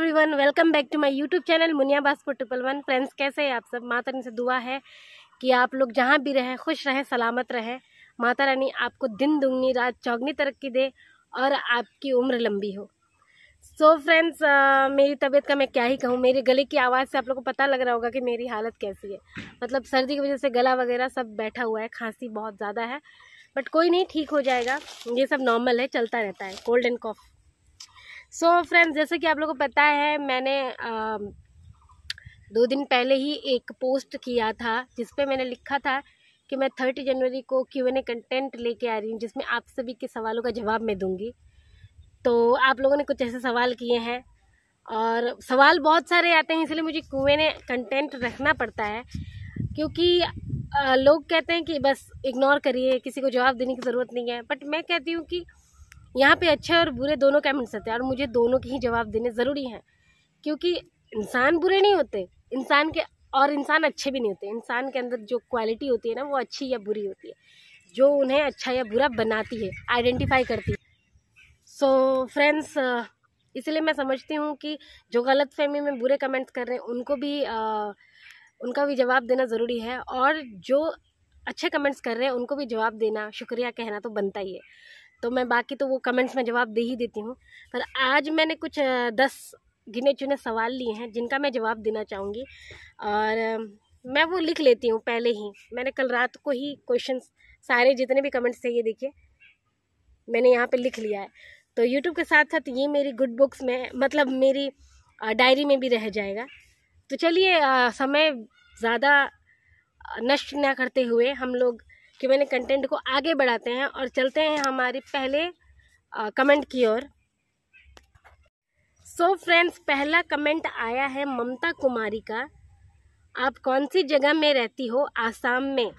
Everyone, welcome back to my YouTube channel Muniya Basko 111। Friends, कैसे हैं आप सब? माता रानी से दुआ है कि आप लोग जहां भी रहें खुश रहें, सलामत रहें। माता रानी आपको दिन दुगनी रात चौगनी तरक्की दे और आपकी उम्र लंबी हो। सो फ्रेंड्स, मेरी तबीयत का मैं क्या ही कहूँ। मेरे गले की आवाज़ से आप लोगों को पता लग रहा होगा कि मेरी हालत कैसी है। मतलब सर्दी की वजह से गला वगैरह सब बैठा हुआ है, खांसी बहुत ज़्यादा है, बट कोई नहीं, ठीक हो जाएगा। ये सब नॉर्मल है, चलता रहता है, cold and cough. So friends, जैसे कि आप लोगों को पता है, मैंने 2 दिन पहले ही एक पोस्ट किया था जिसपे मैंने लिखा था कि मैं 30 जनवरी को Q&A कंटेंट लेके आ रही हूँ, जिसमें आप सभी के सवालों का जवाब मैं दूंगी। तो आप लोगों ने कुछ ऐसे सवाल किए हैं और सवाल बहुत सारे आते हैं, इसलिए मुझे Q&A कंटेंट रखना पड़ता है, क्योंकि लोग कहते हैं कि बस इग्नोर करिए, किसी को जवाब देने की ज़रूरत नहीं है। बट मैं कहती हूँ कि यहाँ पे अच्छे और बुरे दोनों कमेंट्स आते हैं और मुझे दोनों के ही जवाब देने ज़रूरी हैं, क्योंकि इंसान बुरे नहीं होते, इंसान अच्छे भी नहीं होते। इंसान के अंदर जो क्वालिटी होती है ना, वो अच्छी या बुरी होती है, जो उन्हें अच्छा या बुरा बनाती है, आइडेंटिफाई करती है। सो फ्रेंड्स, इसलिए मैं समझती हूँ कि जो गलत फहमी में बुरे कमेंट्स कर रहे हैं उनका भी जवाब देना ज़रूरी है, और जो अच्छे कमेंट्स कर रहे हैं उनको भी जवाब देना, शुक्रिया कहना तो बनता ही है। तो मैं बाकी तो वो कमेंट्स में जवाब दे ही देती हूँ, पर आज मैंने कुछ 10 गिने चुने सवाल लिए हैं जिनका मैं जवाब देना चाहूँगी, और मैं वो लिख लेती हूँ पहले ही। मैंने कल रात को ही क्वेश्चंस सारे जितने भी कमेंट्स थे, ये देखिए मैंने यहाँ पे लिख लिया है। तो यूट्यूब के साथ साथ ये मेरी गुड बुक्स में, मतलब मेरी डायरी में भी रह जाएगा। तो चलिए, समय ज़्यादा नष्ट ना करते हुए हम लोग कि मैंने कंटेंट को आगे बढ़ाते हैं और चलते हैं हमारे पहले कमेंट की ओर। सो फ्रेंड्स, पहला कमेंट आया है ममता कुमारी का। आप कौन सी जगह में रहती हो? आसाम में।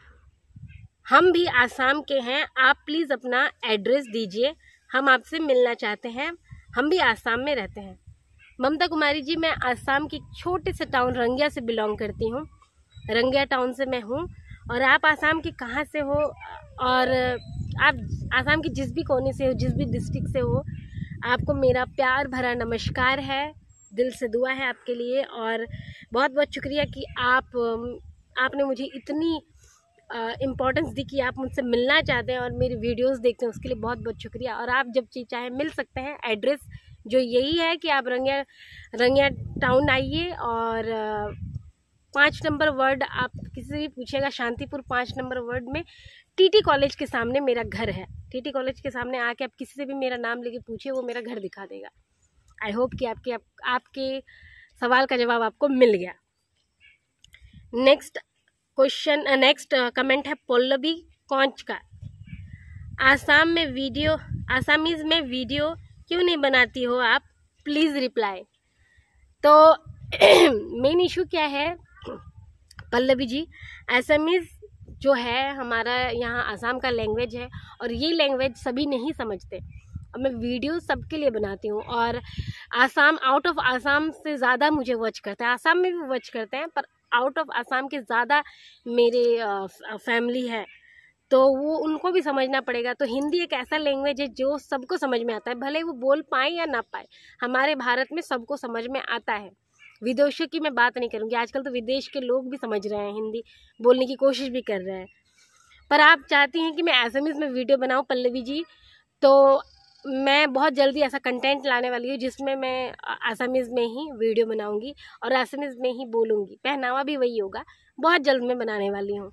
हम भी आसाम के हैं, आप प्लीज़ अपना एड्रेस दीजिए, हम आपसे मिलना चाहते हैं। हम भी आसाम में रहते हैं। ममता कुमारी जी, मैं आसाम की छोटे से टाउन रंगिया से बिलोंग करती हूँ। रंगिया टाउन से मैं हूँ। और आप आसाम के कहाँ से हो, और आप आसाम की जिस भी कोने से हो, जिस भी डिस्ट्रिक्ट से हो, आपको मेरा प्यार भरा नमस्कार है। दिल से दुआ है आपके लिए, और बहुत बहुत शुक्रिया कि आपने मुझे इतनी इम्पोर्टेंस दी कि आप मुझसे मिलना चाहते हैं और मेरी वीडियोस देखते हैं, उसके लिए बहुत बहुत शुक्रिया। और आप जब चाहे मिल सकते हैं। एड्रेस जो यही है कि आप रंगिया टाउन आइए, और 5 नंबर वर्ड आप किसी से भी पूछेगा, शांतिपुर 5 नंबर वर्ड में टीटी कॉलेज के सामने मेरा घर है। टीटी कॉलेज के सामने आके आप किसी से भी मेरा नाम लेके पूछिए, वो मेरा घर दिखा देगा। आई होप कि आपके सवाल का जवाब आपको मिल गया। नेक्स्ट कमेंट है पल्लवी कौंच का। आसामीज में वीडियो क्यों नहीं बनाती हो आप? Please reply. तो मेन इशू क्या है पल्लवी जी? आसामीज जो है हमारा यहाँ आसाम का लैंग्वेज है, और ये लैंग्वेज सभी नहीं समझते। और मैं वीडियो सबके लिए बनाती हूँ, और आउट ऑफ आसाम से ज़्यादा मुझे वॉच करते हैं। आसाम में भी वॉच करते हैं, पर आउट ऑफ आसाम के ज़्यादा मेरे फैमिली है, तो वो उनको भी समझना पड़ेगा। तो हिंदी एक ऐसा लैंग्वेज है जो सबको समझ में आता है, भले वो बोल पाए या ना पाए। हमारे भारत में सबको समझ में आता है। विदेशों की मैं बात नहीं करूँगी, आजकल तो विदेश के लोग भी समझ रहे हैं, हिंदी बोलने की कोशिश भी कर रहे हैं। पर आप चाहती हैं कि मैं आसामीज में वीडियो बनाऊँ पल्लवी जी, तो मैं बहुत जल्दी ऐसा कंटेंट लाने वाली हूँ जिसमें मैं आसामीज में ही वीडियो बनाऊँगी और आसामीज में ही बोलूँगी। पहनावा भी वही होगा, बहुत जल्द मैं बनाने वाली हूँ।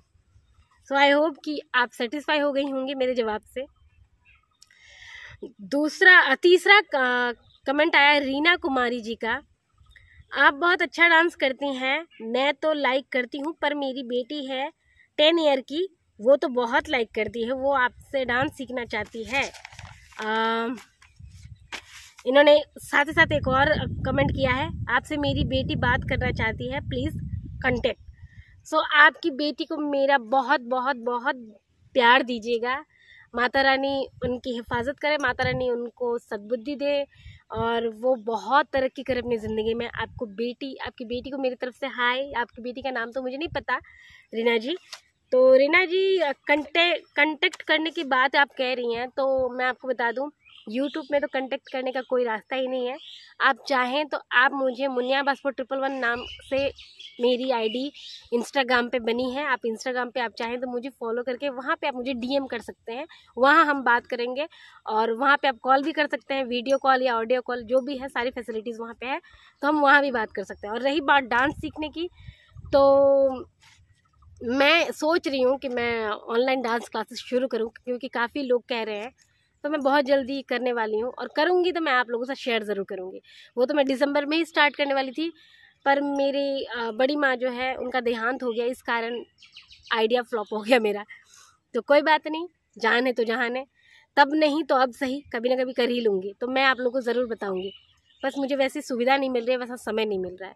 सो आई होप कि आप सेटिस्फाई हो गई होंगी मेरे जवाब से। तीसरा कमेंट आया रीना कुमारी जी का। आप बहुत अच्छा डांस करती हैं, मैं तो लाइक करती हूँ, पर मेरी बेटी है 10 ईयर की, वो तो बहुत लाइक करती है, वो आपसे डांस सीखना चाहती है। इन्होंने साथ ही साथ एक और कमेंट किया है, आपसे मेरी बेटी बात करना चाहती है, प्लीज़ कांटेक्ट। सो आपकी बेटी को मेरा बहुत बहुत बहुत प्यार दीजिएगा। माता रानी उनकी हिफाजत करे, माता रानी उनको सद्बुद्धि दे, और वो बहुत तरक्की करे अपनी ज़िंदगी में। आपकी बेटी को मेरी तरफ से हाय। आपकी बेटी का नाम तो मुझे नहीं पता, रीना जी। तो रीना जी, कांटेक्ट करने की बात आप कह रही हैं, तो मैं आपको बता दूं यूट्यूब में तो कांटेक्ट करने का कोई रास्ता ही नहीं है। आप चाहें तो आप मुझे मुनिया पासपोर्ट 111 नाम से मेरी आईडी इंस्टाग्राम पे बनी है। आप इंस्टाग्राम पे आप चाहें तो मुझे फॉलो करके वहाँ पे आप मुझे डीएम कर सकते हैं, वहाँ हम बात करेंगे। और वहाँ पे आप कॉल भी कर सकते हैं, वीडियो कॉल या ऑडियो कॉल, जो भी है सारी फैसिलिटीज़ वहाँ पे है, तो हम वहाँ भी बात कर सकते हैं। और रही बात डांस सीखने की, तो मैं सोच रही हूँ कि मैं ऑनलाइन डांस क्लासेस शुरू करूँ, क्योंकि काफ़ी लोग कह रहे हैं, तो मैं बहुत जल्दी करने वाली हूँ। और करूँगी तो मैं आप लोगों से शेयर ज़रूर करूँगी। वो तो मैं दिसंबर में ही स्टार्ट करने वाली थी, पर मेरी बड़ी माँ जो है उनका देहांत हो गया, इस कारण आइडिया फ्लॉप हो गया मेरा। तो कोई बात नहीं, जान है तो जहान है, तब नहीं तो अब सही, कभी ना कभी कर ही लूँगी। तो मैं आप लोगों को ज़रूर बताऊँगी, बस मुझे वैसी सुविधा नहीं मिल रही है, वैसा समय नहीं मिल रहा है।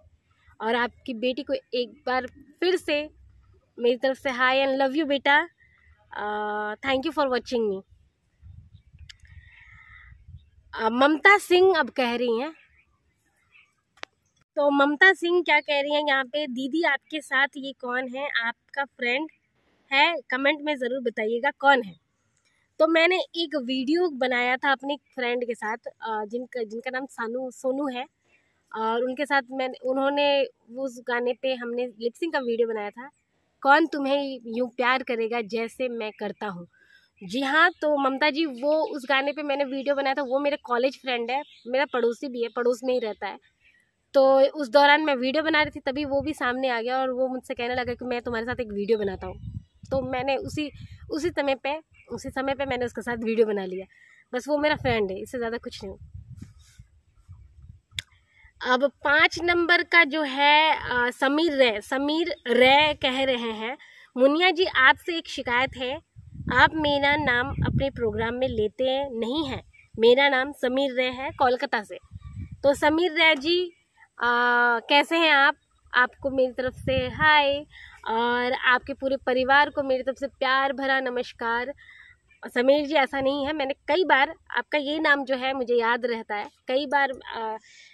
और आपकी बेटी को एक बार फिर से मेरी तरफ से हाय एंड लव यू बेटा। Thank you for watching me. Mamta Singh अब कह रही हैं, तो ममता सिंह क्या कह रही हैं यहाँ पे, दीदी आपके साथ ये कौन है, आपका फ्रेंड है, कमेंट में ज़रूर बताइएगा कौन है। तो मैंने एक वीडियो बनाया था अपने फ्रेंड के साथ, जिनका नाम सोनू है, और उनके साथ उन्होंने उस गाने पे हमने लिपसिंग का वीडियो बनाया था, कौन तुम्हें यूँ प्यार करेगा जैसे मैं करता हूँ। जी हाँ, तो ममता जी, वो उस गाने पे मैंने वीडियो बनाया था। वो मेरे कॉलेज फ्रेंड है, मेरा पड़ोसी भी है, पड़ोस में ही रहता है। तो उस दौरान मैं वीडियो बना रही थी, तभी वो भी सामने आ गया और वो मुझसे कहने लगा कि मैं तुम्हारे साथ एक वीडियो बनाता हूँ। तो मैंने उसी समय पे मैंने उसके साथ वीडियो बना लिया। बस वो मेरा फ्रेंड है, इससे ज़्यादा कुछ नहीं। अब 5 नंबर का जो है समीर रे कह रहे हैं, मुनिया जी आपसे एक शिकायत है, आप मेरा नाम अपने प्रोग्राम में लेते नहीं हैं। मेरा नाम समीर रे है, कोलकाता से। तो समीर रे जी कैसे हैं आप? आपको मेरी तरफ से हाय, और आपके पूरे परिवार को मेरी तरफ से प्यार भरा नमस्कार। समीर जी ऐसा नहीं है, मैंने कई बार आपका ये नाम जो है मुझे याद रहता है। कई बार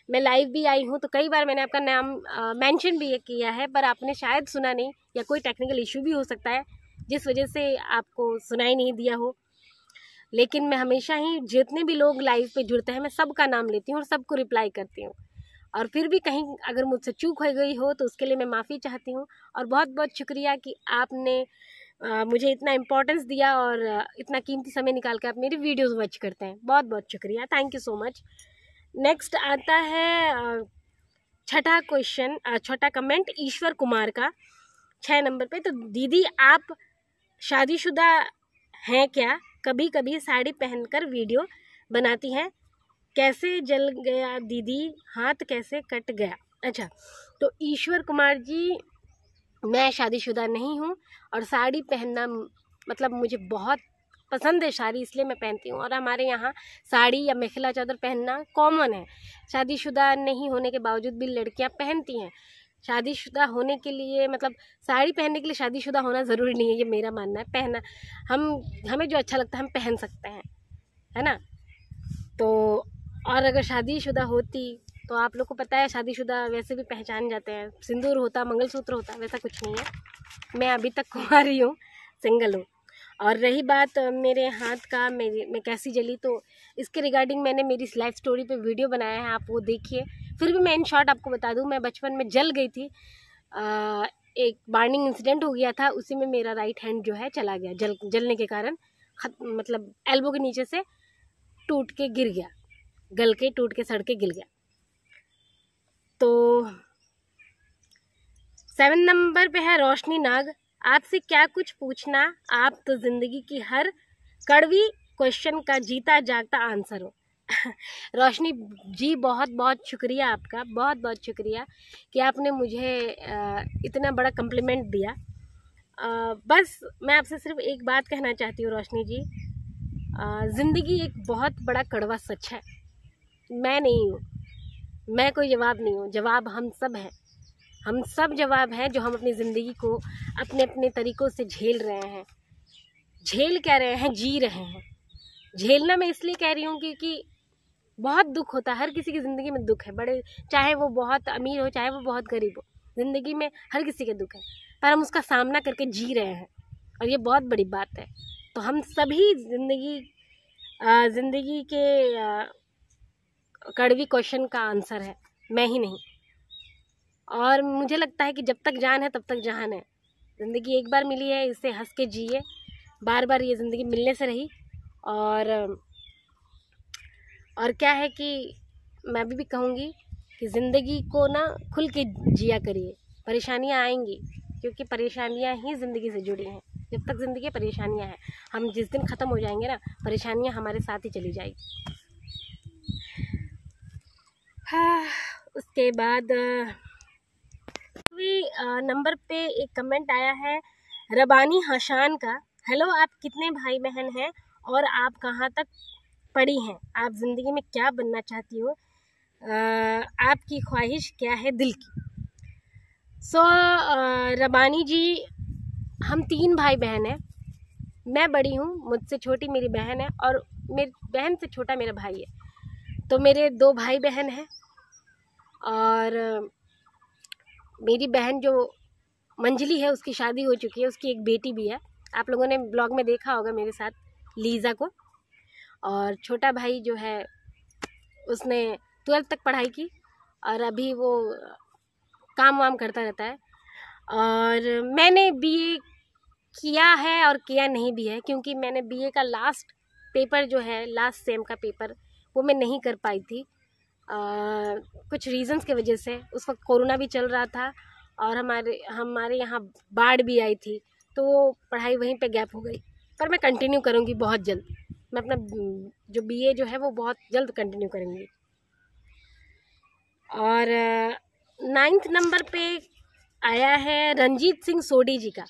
मैं लाइव भी आई हूँ, तो कई बार मैंने आपका नाम मेंशन भी किया है, पर आपने शायद सुना नहीं, या कोई टेक्निकल इशू भी हो सकता है जिस वजह से आपको सुनाई नहीं दिया हो। लेकिन मैं हमेशा ही जितने भी लोग लाइव पे जुड़ते हैं, मैं सबका नाम लेती हूँ और सबको रिप्लाई करती हूँ। और फिर भी कहीं अगर मुझसे चूक हो गई हो तो उसके लिए मैं माफ़ी चाहती हूँ। और बहुत बहुत शुक्रिया कि आपने मुझे इतना इम्पोर्टेंस दिया और इतना कीमती समय निकाल कर आप मेरी वीडियोस वॉच करते हैं। बहुत बहुत शुक्रिया, thank you so much. Next आता है छठा कमेंट ईश्वर कुमार का 6 नंबर पे। तो दीदी आप शादीशुदा हैं क्या? कभी कभी साड़ी पहनकर वीडियो बनाती हैं, कैसे जल गया दीदी, हाथ कैसे कट गया? अच्छा, तो ईश्वर कुमार जी, मैं शादीशुदा नहीं हूँ और साड़ी पहनना मतलब मुझे बहुत पसंद है साड़ी, इसलिए मैं पहनती हूँ। और हमारे यहाँ साड़ी या मेखला चादर पहनना कॉमन है। शादीशुदा नहीं होने के बावजूद भी लड़कियाँ पहनती हैं। शादीशुदा होने के लिए मतलब साड़ी पहनने के लिए शादीशुदा होना ज़रूरी नहीं है, ये मेरा मानना है। हमें जो अच्छा लगता है हम पहन सकते हैं, है ना। तो और अगर शादीशुदा होती तो आप लोग को पता है शादीशुदा वैसे भी पहचान जाते हैं, सिंदूर होता, मंगलसूत्र होता, वैसा कुछ नहीं है। मैं अभी तक कुंवारी हूँ, सिंगल हूँ। और रही बात मेरे हाथ का, मैं कैसी जली, तो इसके रिगार्डिंग मैंने मेरी लाइफ स्टोरी पे वीडियो बनाया है, आप वो देखिए। फिर भी मैं इन शॉर्ट आपको बता दूँ, मैं बचपन में जल गई थी। एक बर्निंग इंसिडेंट हो गया था, उसी में मेरा राइट हैंड जो है चला गया, जलने के कारण मतलब एल्बो के नीचे से टूट के गिर गया, गल के टूट के सड़ के गिर गया। तो 7 नंबर पे है रोशनी नाग, आपसे क्या कुछ पूछना, आप तो ज़िंदगी की हर कड़वी क्वेश्चन का जीता जागता आंसर हो। रोशनी जी, बहुत बहुत शुक्रिया आपका, बहुत बहुत शुक्रिया कि आपने मुझे इतना बड़ा कम्प्लीमेंट दिया। बस मैं आपसे सिर्फ एक बात कहना चाहती हूँ रोशनी जी, ज़िंदगी एक बहुत बड़ा कड़वा सच है। मैं नहीं हूँ, मैं कोई जवाब नहीं हूँ, जवाब हम सब हैं। हम सब जवाब हैं जो हम अपनी ज़िंदगी को अपने अपने तरीक़ों से झेल रहे हैं। झेल क्या रहे हैं, जी रहे हैं। झेलना मैं इसलिए कह रही हूँ क्योंकि बहुत दुख होता है, हर किसी की ज़िंदगी में दुख है, बड़े चाहे वो बहुत अमीर हो चाहे वो बहुत गरीब हो, ज़िंदगी में हर किसी के दुख है, पर हम उसका सामना करके जी रहे हैं और ये बहुत बड़ी बात है। तो हम सभी ज़िंदगी ज़िंदगी के कड़वी क्वेश्चन का आंसर है, मैं ही नहीं। और मुझे लगता है कि जब तक जान है तब तक जहान है। ज़िंदगी एक बार मिली है, इसे हंस के जिए। बार बार ये ज़िंदगी मिलने से रही। और क्या है कि मैं अभी भी कहूँगी कि ज़िंदगी को ना खुल के जिया करिए। परेशानियाँ आएंगी, क्योंकि परेशानियाँ ही ज़िंदगी से जुड़ी हैं। जब तक ज़िंदगी परेशानियाँ हैं, हम जिस दिन ख़त्म हो जाएंगे ना, परेशानियाँ हमारे साथ ही चली जाएगी। हाँ, उसके बाद नंबर पे एक कमेंट आया है रबानी हशान का। हेलो, आप कितने भाई बहन हैं और आप कहाँ तक पढ़ी हैं? आप ज़िंदगी में क्या बनना चाहती हो? आपकी ख्वाहिश क्या है दिल की? रबानी जी, हम 3 भाई बहन हैं। मैं बड़ी हूँ, मुझसे छोटी मेरी बहन है और मेरी बहन से छोटा मेरा भाई है। तो मेरे 2 भाई बहन हैं और मेरी बहन जो मंजली है उसकी शादी हो चुकी है, उसकी एक बेटी भी है। आप लोगों ने ब्लॉग में देखा होगा मेरे साथ लीज़ा को। और छोटा भाई जो है उसने 12th तक पढ़ाई की और अभी वो काम वाम करता रहता है। और मैंने बीए किया है और किया नहीं भी है, क्योंकि मैंने बीए का लास्ट पेपर जो है, लास्ट सेम का पेपर, वो मैं नहीं कर पाई थी कुछ रीज़न्स की वजह से। उस वक्त कोरोना भी चल रहा था और हमारे यहाँ बाढ़ भी आई थी, तो वो पढ़ाई वहीं पे गैप हो गई। पर मैं कंटिन्यू करूँगी बहुत जल्द। मैं अपना जो बीए जो है वो बहुत जल्द कंटिन्यू करूँगी। और 9th नंबर पे आया है रंजीत सिंह सोडी जी का।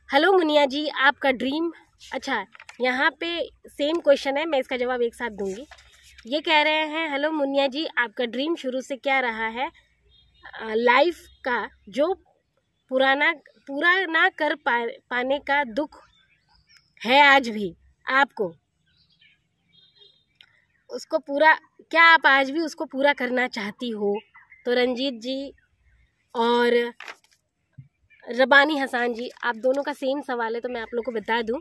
हेलो मुनिया जी, आपका ड्रीम। अच्छा, यहाँ पे सेम क्वेश्चन है, मैं इसका जवाब एक साथ दूंगी। ये कह रहे हैं, हेलो मुनिया जी, आपका ड्रीम शुरू से क्या रहा है लाइफ का, जो पूरा ना कर पाने का दुख है आज भी आपको, उसको पूरा, क्या आप आज भी उसको पूरा करना चाहती हो? तो रंजीत जी और रबानी हसान जी, आप दोनों का सेम सवाल है। तो मैं आप लोगों को बता दूं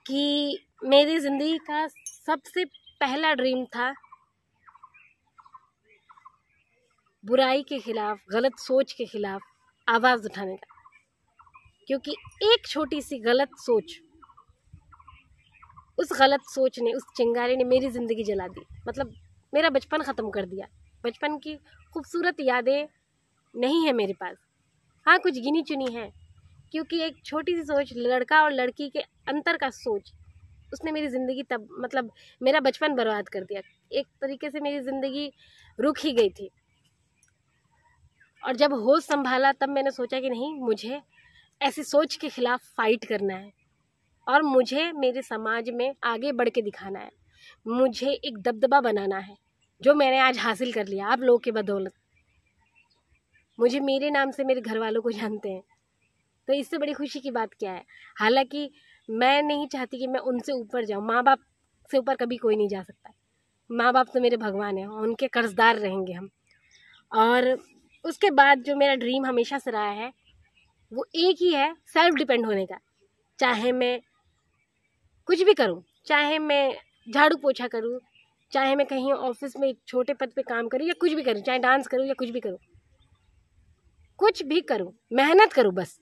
कि मेरी ज़िंदगी का सबसे पहला ड्रीम था बुराई के खिलाफ, गलत सोच के खिलाफ आवाज़ उठाने का। क्योंकि एक छोटी सी गलत सोच, उस गलत सोच ने, उस चिंगारी ने मेरी ज़िंदगी जला दी। मतलब मेरा बचपन ख़त्म कर दिया। बचपन की खूबसूरत यादें नहीं है मेरे पास। हाँ, कुछ गिनी चुनी है, क्योंकि एक छोटी सी सोच, लड़का और लड़की के अंतर का सोच, उसने मेरी ज़िंदगी तब, मतलब मेरा बचपन बर्बाद कर दिया। एक तरीके से मेरी ज़िंदगी रुक ही गई थी। और जब होश संभाला तब मैंने सोचा कि नहीं, मुझे ऐसी सोच के खिलाफ फाइट करना है और मुझे मेरे समाज में आगे बढ़ के दिखाना है। मुझे एक दबदबा बनाना है, जो मैंने आज हासिल कर लिया आप लोगों की बदौलत। मुझे मेरे नाम से मेरे घर वालों को जानते हैं, तो इससे बड़ी खुशी की बात क्या है? हालांकि मैं नहीं चाहती कि मैं उनसे ऊपर जाऊं। माँ बाप से ऊपर कभी कोई नहीं जा सकता। माँ बाप तो मेरे भगवान हैं, उनके कर्जदार रहेंगे हम। और उसके बाद जो मेरा ड्रीम हमेशा से रहा है वो एक ही है, सेल्फ डिपेंड होने का। चाहे मैं कुछ भी करूं, चाहे मैं झाड़ू पोछा करूं, चाहे मैं कहीं ऑफिस में छोटे पद पे काम करूं या कुछ भी करूं, चाहे डांस करूं या कुछ भी करूं, कुछ भी करूं, मेहनत करूं बस।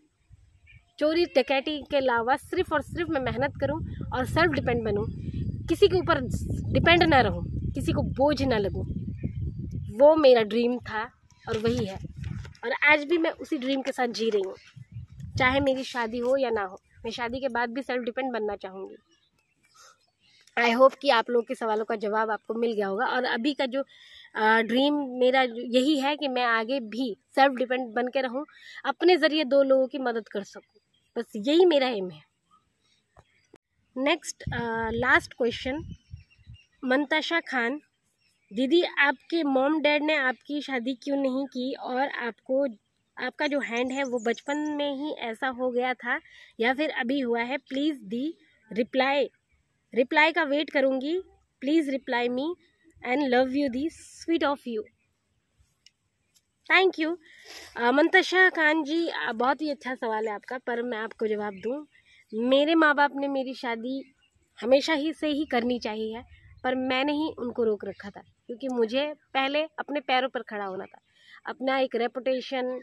चोरी डकैती के अलावा सिर्फ और सिर्फ मैं मेहनत करूं और सेल्फ डिपेंड बनूं। किसी के ऊपर डिपेंड ना रहूं, किसी को बोझ ना लगूं। वो मेरा ड्रीम था और वही है। और आज भी मैं उसी ड्रीम के साथ जी रही हूँ। चाहे मेरी शादी हो या ना हो, मैं शादी के बाद भी सेल्फ डिपेंड बनना चाहूँगी। आई होप कि आप लोग के सवालों का जवाब आपको मिल गया होगा। और अभी का जो ड्रीम मेरा यही है कि मैं आगे भी सेल्फ डिपेंड बन के रहूँ, अपने ज़रिए 2 लोगों की मदद कर सकूँ। बस यही मेरा एम है। Next last question, Mantasha Khan. दीदी, आपके मॉम डैड ने आपकी शादी क्यों नहीं की और आपका जो हैंड है वो बचपन में ही ऐसा हो गया था या फिर अभी हुआ है? प्लीज़ दी रिप्लाई का वेट करूँगी। Please reply me and love you दी sweet of you. Thank you Mantasha Khan ji, बहुत ही अच्छा सवाल है आपका, पर मैं आपको जवाब दूँ। मेरे माँ बाप ने मेरी शादी हमेशा ही से ही करनी चाहिए, पर मैंने ही उनको रोक रखा था क्योंकि मुझे पहले अपने पैरों पर खड़ा होना था, अपना एक रेपुटेशन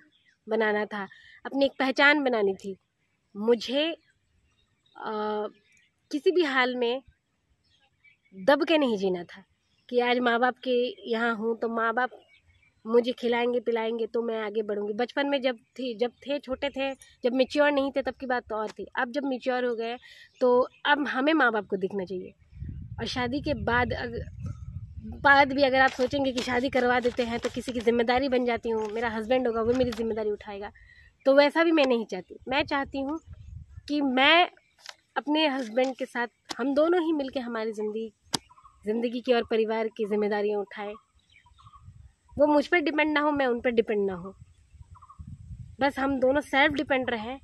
बनाना था, अपनी एक पहचान बनानी थी। मुझे किसी भी हाल में दब के नहीं जीना था कि आज माँ बाप के यहाँ हूँ तो माँ बाप मुझे खिलाएंगे पिलाएंगे तो मैं आगे बढ़ूँगी। बचपन में जब थे छोटे थे, जब मैच्योर नहीं थे तब की बात तो और थी। अब जब मैच्योर हो गए तो अब हमें माँ बाप को दिखना चाहिए। और शादी के बाद भी अगर आप सोचेंगे कि शादी करवा देते हैं तो किसी की जिम्मेदारी बन जाती हूँ, मेरा हस्बैंड होगा वो मेरी जिम्मेदारी उठाएगा, तो वैसा भी मैं नहीं चाहती। मैं चाहती हूँ कि मैं अपने हस्बैंड के साथ हम दोनों ही मिलके हमारी ज़िंदगी की और परिवार की जिम्मेदारियाँ उठाएं। वो मुझ पर डिपेंड ना हो, मैं उन पर डिपेंड ना हो, बस हम दोनों सेल्फ डिपेंड रहें,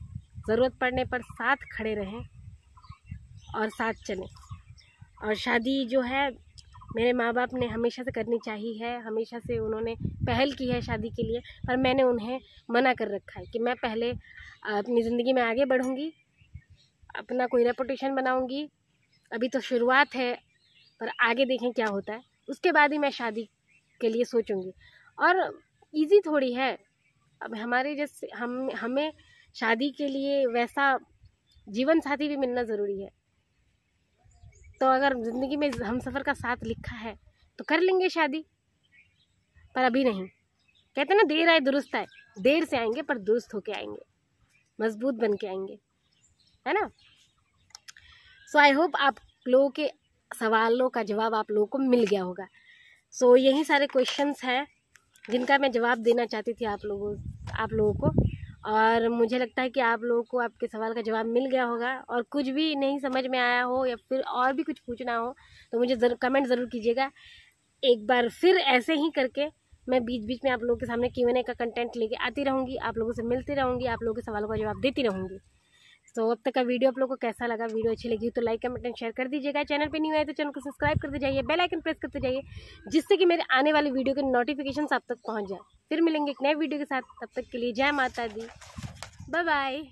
ज़रूरत पड़ने पर साथ खड़े रहें और साथ चलें। और शादी जो है मेरे माँ बाप ने हमेशा से करनी चाहिए है, हमेशा से उन्होंने पहल की है शादी के लिए, पर मैंने उन्हें मना कर रखा है कि मैं पहले अपनी ज़िंदगी में आगे बढ़ूँगी, अपना कोई रेपुटेशन बनाऊँगी। अभी तो शुरुआत है, पर आगे देखें क्या होता है, उसके बाद ही मैं शादी के लिए सोचूंगी। और इजी थोड़ी है, अब हमारे जैसे हमें शादी के लिए वैसा जीवन साथी भी मिलना ज़रूरी है। तो अगर ज़िंदगी में हम सफ़र का साथ लिखा है तो कर लेंगे शादी, पर अभी नहीं। कहते ना देर आए दुरुस्त आए, देर से आएंगे पर दुरुस्त होके आएंगे, मजबूत बन के आएंगे, है ना। सो आई होप आप लोगों के सवालों का जवाब आप लोगों को मिल गया होगा। सो यही सारे क्वेश्चंस हैं जिनका मैं जवाब देना चाहती थी आप लोगों को। और मुझे लगता है कि आप लोगों को आपके सवाल का जवाब मिल गया होगा। और कुछ भी नहीं समझ में आया हो या फिर और भी कुछ पूछना हो तो मुझे कमेंट ज़रूर कीजिएगा। एक बार फिर ऐसे ही करके मैं बीच बीच में आप लोगों के सामने Q&A का कंटेंट लेके आती रहूँगी, आप लोगों से मिलती रहूँगी, आप लोगों के सवालों का जवाब देती रहूँगी। तो अब तक का वीडियो आप लोगों को कैसा लगा? वीडियो अच्छी लगी तो लाइक कमेंट एंड शेयर कर दीजिएगा। चैनल पे न्यू आए तो चैनल को सब्सक्राइब करते जाइए, बेल आइकन प्रेस करते जाइए, जिससे कि मेरे आने वाली वीडियो के नोटिफिकेशन आप तक पहुंच जाए। फिर मिलेंगे एक नए वीडियो के साथ, तब तक के लिए जय माता दी, बाय बाय।